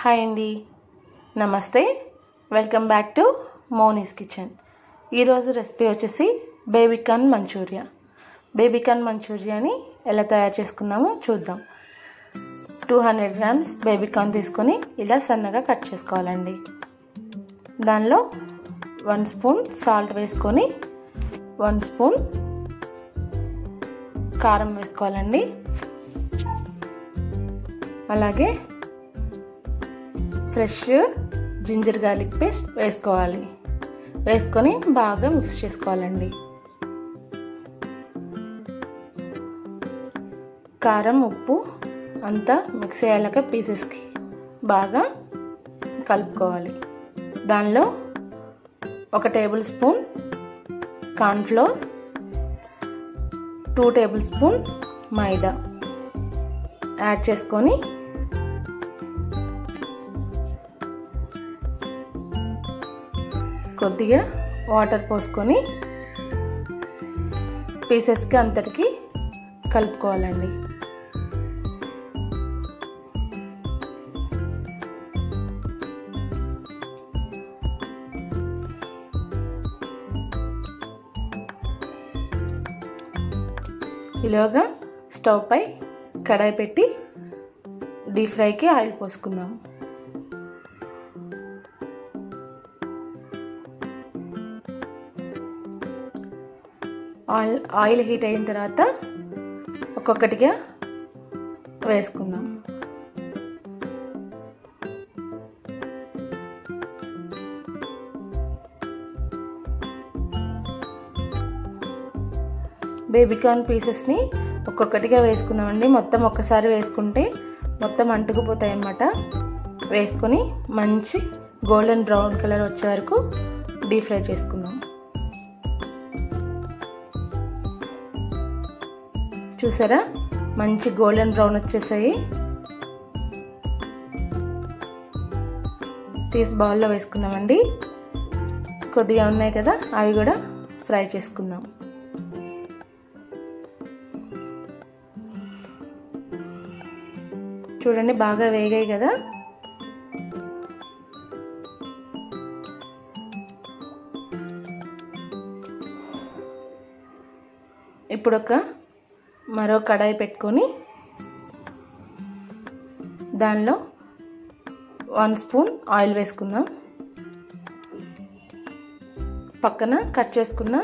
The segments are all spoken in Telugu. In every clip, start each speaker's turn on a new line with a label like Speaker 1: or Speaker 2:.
Speaker 1: హాయ్ అండి, నమస్తే. Welcome back to Moni's kitchen. ఈరోజు రెసిపీ వచ్చేసి బేబీకార్న్ మంచూరియా. బేబీకార్న్ మంచూరియాని ఎలా తయారు చేసుకుందామో చూద్దాం. 200 గ్రామ్స్ బేబీకార్న్ తీసుకొని ఇలా సన్నగా కట్ చేసుకోవాలండి. దానిలో 1 స్పూన్ సాల్ట్ వేసుకొని 1 స్పూన్ కారం వేసుకోవాలండి. అలాగే ఫ్రెష్ జింజర్ గార్లిక్ పేస్ట్ వేసుకోవాలి. వేసుకొని బాగా మిక్స్ చేసుకోవాలండి. కారం ఉప్పు అంతా మిక్స్ అయ్యేలాగా పీసెస్కి బాగా కలుపుకోవాలి. దానిలో 1 tablespoon cornflour, 2 tablespoon maida add చేసుకొని కొద్దిగా వాటర్ పోసుకొని పీసెస్కి అంతటికి కలుపుకోవాలండి. ఇలాగా స్టవ్ పై కడాయి పెట్టి డీప్ ఫ్రైకి ఆయిల్ పోసుకుందాం. ఆయిల్ హీట్ అయిన తర్వాత ఒక్కొక్కటిగా వేసుకుందాం. బేబీకార్న్ పీసెస్ని ఒక్కొక్కటిగా వేసుకుందామండి. మొత్తం ఒక్కసారి వేసుకుంటే మొత్తం అంటుకుపోతాయి అన్నమాట. వేసుకొని మంచి గోల్డెన్ బ్రౌన్ కలర్ వచ్చే వరకు డీప్ ఫ్రై చేసుకుందాం. చూసారా, మంచి గోల్డెన్ బ్రౌన్ వచ్చేసాయి. తీసి బౌల్లో వేసుకుందామండి. కొద్దిగా ఉన్నాయి కదా, అవి కూడా ఫ్రై చేసుకుందాం. చూడండి, బాగా వేగాయి కదా. ఇప్పుడు మరో కడాయి పెట్టుకొని దానిలో 1 స్పూన్ ఆయిల్ వేసుకుందాం. పక్కన కట్ చేసుకున్న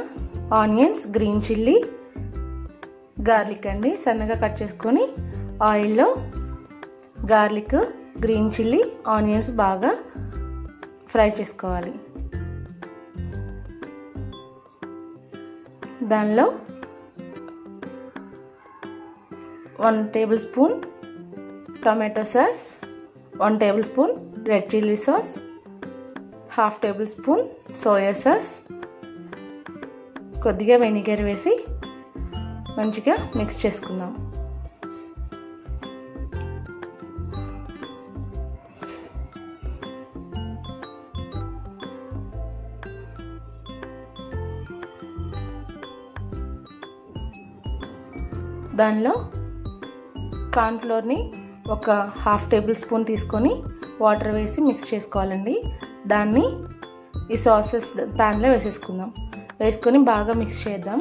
Speaker 1: ఆనియన్స్, గ్రీన్ చిల్లీ, గార్లిక్ అండి సన్నగా కట్ చేసుకొని ఆయిల్లో గార్లిక్, గ్రీన్ చిల్లీ, ఆనియన్స్ బాగా ఫ్రై చేసుకోవాలి. దానిలో 1 table spoon tomato sauce, 1 table spoon red chilli sauce, 1/2 table spoon soya sauce, కొద్దిగా వెనిగర్ వేసి మంచిగా మిక్స్ చేసుకుందాం. దానిలో కార్న్ఫ్లోర్ని 1/2 టేబుల్ స్పూన్ తీసుకొని వాటర్ వేసి మిక్స్ చేసుకోవాలండి. దాన్ని ఈ సాసెస్ ప్యాన్లో వేసేసుకుందాం. వేసుకొని బాగా మిక్స్ చేద్దాం.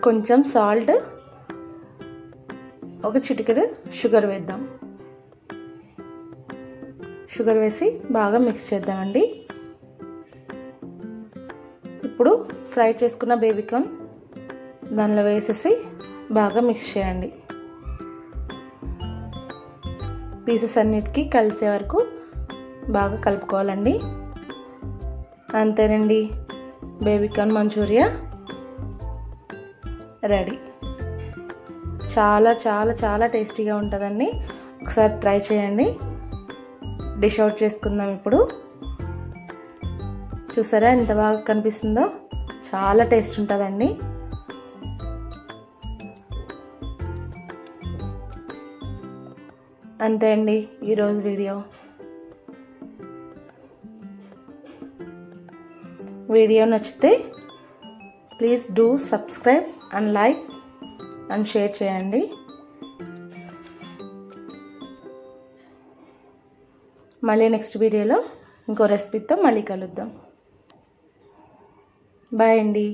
Speaker 1: కొంచెం సాల్ట్, 1 చిటికెడు షుగర్ వేద్దాం. షుగర్ వేసి బాగా మిక్స్ చేద్దామండి. ఇప్పుడు ఫ్రై చేసుకున్న బేబీకార్న్ దానిలో వేసేసి బాగా మిక్స్ చేయండి. పీసెస్ అన్నిటికీ కలిసే వరకు బాగా కలుపుకోవాలండి. అంతేనండి, బేబీకార్న్ మంచూరియా రెడీ. చాలా చాలా చాలా టేస్టీగా ఉంటుందండి. ఒకసారి ట్రై చేయండి. డిష్ అవుట్ చేసుకుందాం. ఇప్పుడు చూసారా ఎంత బాగా కనిపిస్తుందో, చాలా టేస్ట్ ఉంటుందండి. అంతే అండి ఈరోజు వీడియో. వీడియో నచ్చితే please do subscribe and like and share చేయండి. మళ్ళీ నెక్స్ట్ వీడియోలో ఇంకో రెసిపీతో మళ్ళీ కలుద్దాం. బాయ్ అండి.